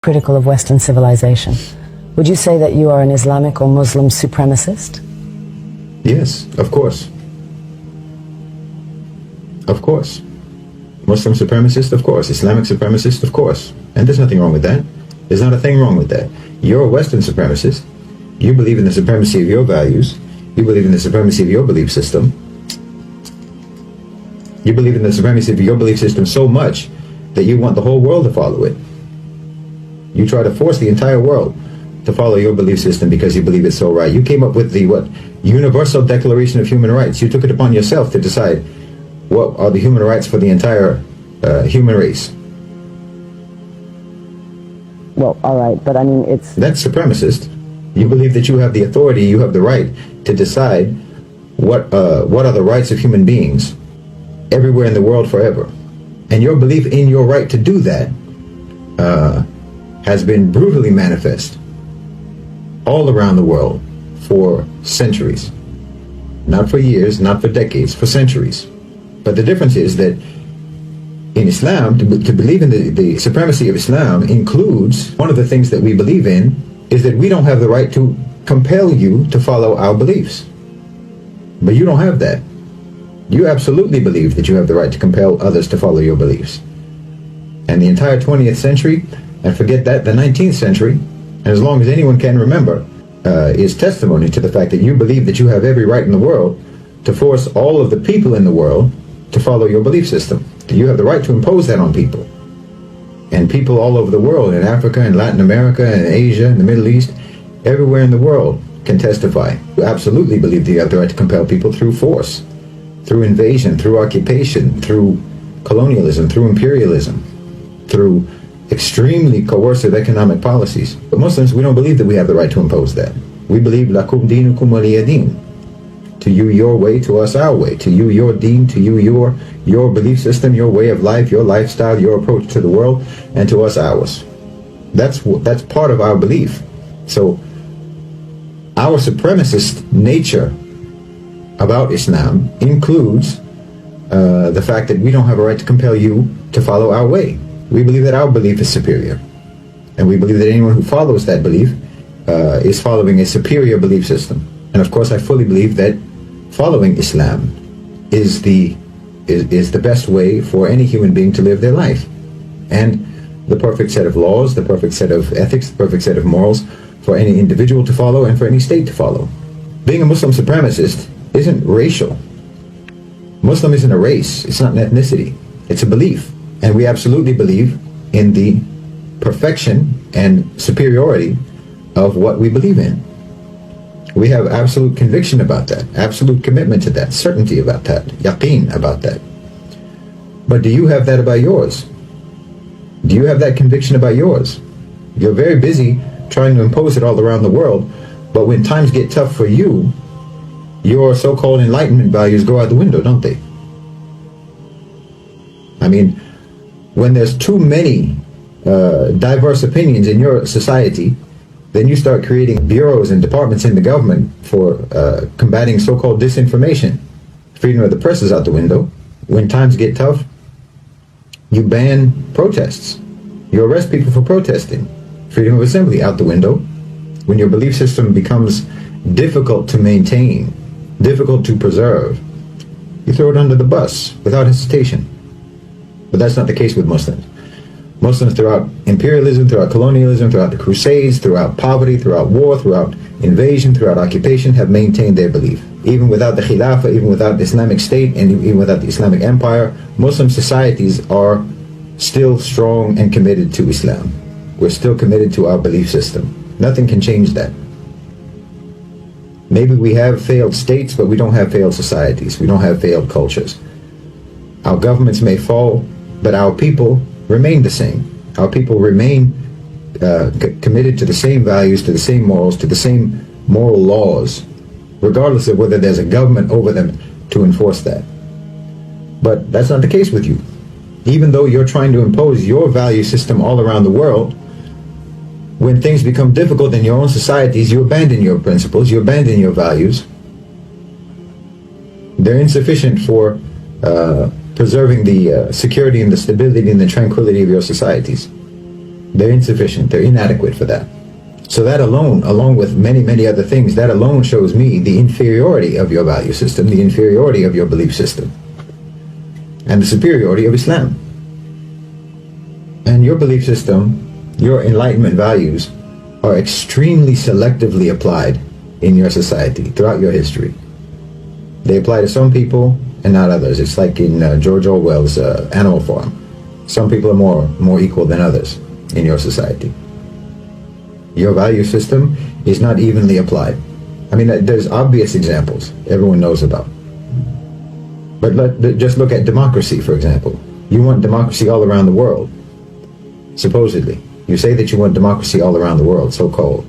critical of Western civilization. Would you say that you are an Islamic or Muslim supremacist? Yes, of course. Of course. Muslim supremacist, of course. Islamic supremacist, of course. And there's nothing wrong with that. There's not a thing wrong with that. You're a Western supremacist. You believe in the supremacy of your values. You believe in the supremacy of your belief system. You believe in the supremacy of your belief system so much that you want the whole world to follow it. You try to force the entire world to follow your belief system because you believe it's so right. You came up with the, Universal Declaration of Human Rights. You took it upon yourself to decide what are the human rights for the entire human race. Well, all right, but I mean, That's supremacist. You believe that you have the authority, you have the right to decide what are the rights of human beings everywhere in the world forever. And your belief in your right to do that has been brutally manifest all around the world for centuries. Not for years, not for decades, for centuries. But the difference is that in Islam, to believe in the supremacy of Islam includes, one of the things that we believe in is that we don't have the right to compel you to follow our beliefs. But you don't have that. You absolutely believe that you have the right to compel others to follow your beliefs. And the entire 20th century, and forget that, the 19th century, and as long as anyone can remember, is testimony to the fact that you believe that you have every right in the world to force all of the people in the world to follow your belief system. You have the right to impose that on people. And people all over the world, in Africa, in Latin America, in Asia, in the Middle East, everywhere in the world can testify. You absolutely believe that you have the right to compel people through force, through invasion, through occupation, through colonialism, through imperialism, through extremely coercive economic policies. But Muslims, we don't believe that we have the right to impose that. We believe lakum dinukum waliya din. To you your way, to us our way. To you your deen, to you your belief system, your way of life, your lifestyle, your approach to the world, and to us ours. That's part of our belief. So our supremacist nature about Islam includes the fact that we don't have a right to compel you to follow our way. We believe that our belief is superior. And we believe that anyone who follows that belief is following a superior belief system. And of course I fully believe that following Islam is the best way for any human being to live their life. And the perfect set of laws, the perfect set of ethics, the perfect set of morals for any individual to follow and for any state to follow. Being a Muslim supremacist isn't racial. Muslim isn't a race, it's not an ethnicity, it's a belief. And we absolutely believe in the perfection and superiority of what we believe in. We have absolute conviction about that, absolute commitment to that, certainty about that, yaqeen about that. But do you have that about yours? Do you have that conviction about yours? You're very busy trying to impose it all around the world, but when times get tough for you, your so-called enlightenment values go out the window, don't they? I mean, when there's too many diverse opinions in your society, then you start creating bureaus and departments in the government for combating so-called disinformation. Freedom of the press is out the window. When times get tough, you ban protests. You arrest people for protesting. Freedom of assembly out the window. When your belief system becomes difficult to maintain, difficult to preserve, you throw it under the bus without hesitation. But that's not the case with Muslims. Muslims throughout imperialism, throughout colonialism, throughout the Crusades, throughout poverty, throughout war, throughout invasion, throughout occupation, have maintained their belief. Even without the Khilafah, even without the Islamic State, and even without the Islamic Empire, Muslim societies are still strong and committed to Islam. We're still committed to our belief system. Nothing can change that. Maybe we have failed states, but we don't have failed societies. We don't have failed cultures. Our governments may fall, but our people remain the same. Our people remain committed to the same values, to the same morals, to the same moral laws, regardless of whether there's a government over them to enforce that. But that's not the case with you. Even though you're trying to impose your value system all around the world, when things become difficult in your own societies, you abandon your principles, you abandon your values. They're insufficient for preserving the security and the stability and the tranquility of your societies. They're insufficient. They're inadequate for that. So that alone, along with many, many other things, that alone shows me the inferiority of your value system, the inferiority of your belief system, and the superiority of Islam. And your belief system, your enlightenment values, are extremely selectively applied in your society throughout your history. They apply to some people and not others. It's like in George Orwell's Animal Farm. Some people are more equal than others in your society. Your value system is not evenly applied. I mean, there's obvious examples everyone knows about. But just look at democracy, for example. You want democracy all around the world, supposedly. You say that you want democracy all around the world, so-called.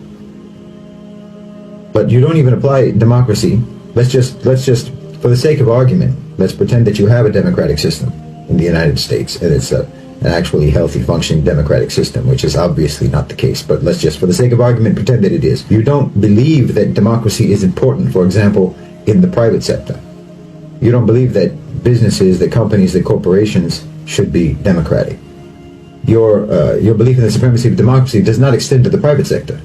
But you don't even apply democracy. Let's just, for the sake of argument, let's pretend that you have a democratic system in the United States, and it's an actually healthy, functioning democratic system, which is obviously not the case. But let's just, for the sake of argument, pretend that it is. You don't believe that democracy is important, for example, in the private sector. You don't believe that businesses, that companies, that corporations should be democratic. Your belief in the supremacy of democracy does not extend to the private sector.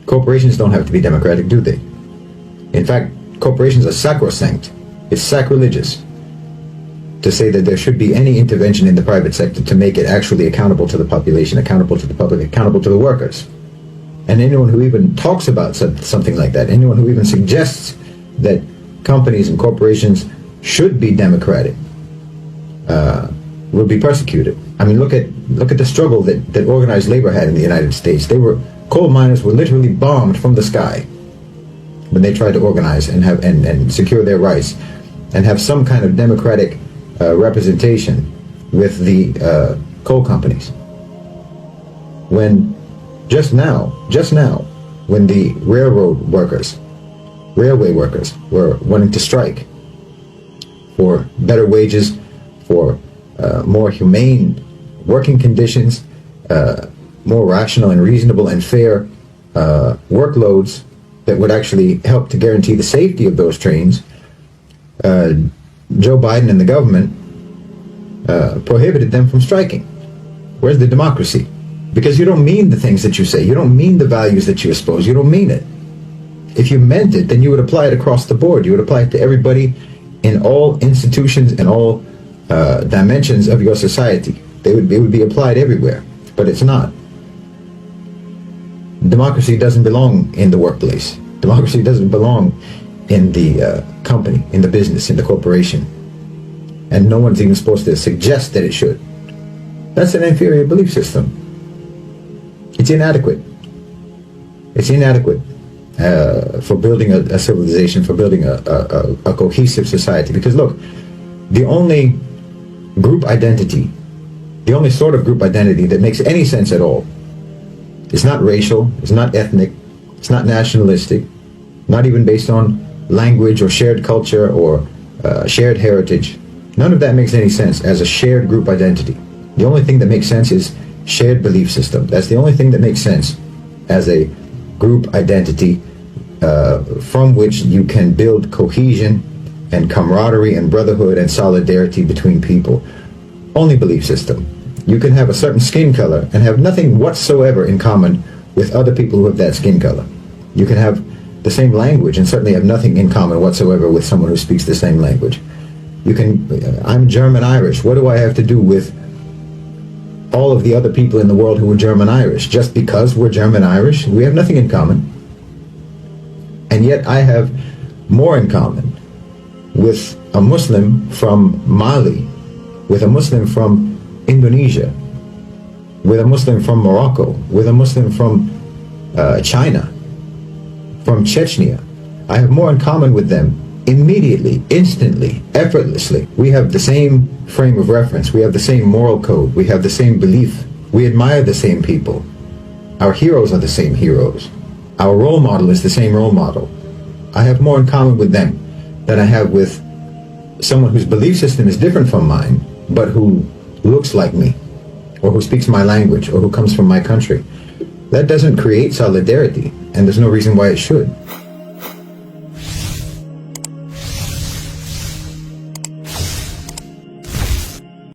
Corporations don't have to be democratic, do they? In fact, corporations are sacrosanct. It's sacrilegious to say that there should be any intervention in the private sector to make it actually accountable to the population, accountable to the public, accountable to the workers. And anyone who even talks about something like that, anyone who even suggests that companies and corporations should be democratic, will be persecuted. I mean, look at the struggle that organized labor had in the United States. Coal miners were literally bombed from the sky when they tried to organize and secure their rights and have some kind of democratic representation with the coal companies. When just now, when the railway workers were wanting to strike for better wages, for more humane working conditions, more rational and reasonable and fair workloads that would actually help to guarantee the safety of those trains, Joe Biden and the government prohibited them from striking. Where's the democracy? Because you don't mean the things that you say. You don't mean the values that you espouse. You don't mean it. If you meant it, then you would apply it across the board. You would apply it to everybody in all institutions and all dimensions of your society. It would be applied everywhere, but it's not. Democracy doesn't belong in the workplace. Democracy doesn't belong in the company, in the business, in the corporation. And no one's even supposed to suggest that it should. That's an inferior belief system. It's inadequate. It's inadequate for building a civilization, for building a cohesive society. Because look, the only group identity, the only sort of group identity that makes any sense at all, it's not racial, it's not ethnic, it's not nationalistic, not even based on language or shared culture or shared heritage. None of that makes any sense as a shared group identity. The only thing that makes sense is shared belief system. That's the only thing that makes sense as a group identity from which you can build cohesion and camaraderie and brotherhood and solidarity between people. Only belief system. You can have a certain skin color and have nothing whatsoever in common with other people who have that skin color. You can have the same language and certainly have nothing in common whatsoever with someone who speaks the same language. You can, I'm German Irish. What do I have to do with all of the other people in the world who are German Irish? Just because we're German Irish, we have nothing in common. And yet I have more in common with a Muslim from Mali, with a Muslim from Indonesia, with a Muslim from Morocco, with a Muslim from China, from Chechnya. I have more in common with them immediately, instantly, effortlessly. We have the same frame of reference. We have the same moral code. We have the same belief. We admire the same people. Our heroes are the same heroes. Our role model is the same role model. I have more in common with them than I have with someone whose belief system is different from mine, but who looks like me, or who speaks my language, or who comes from my country. That doesn't create solidarity, and there's no reason why it should.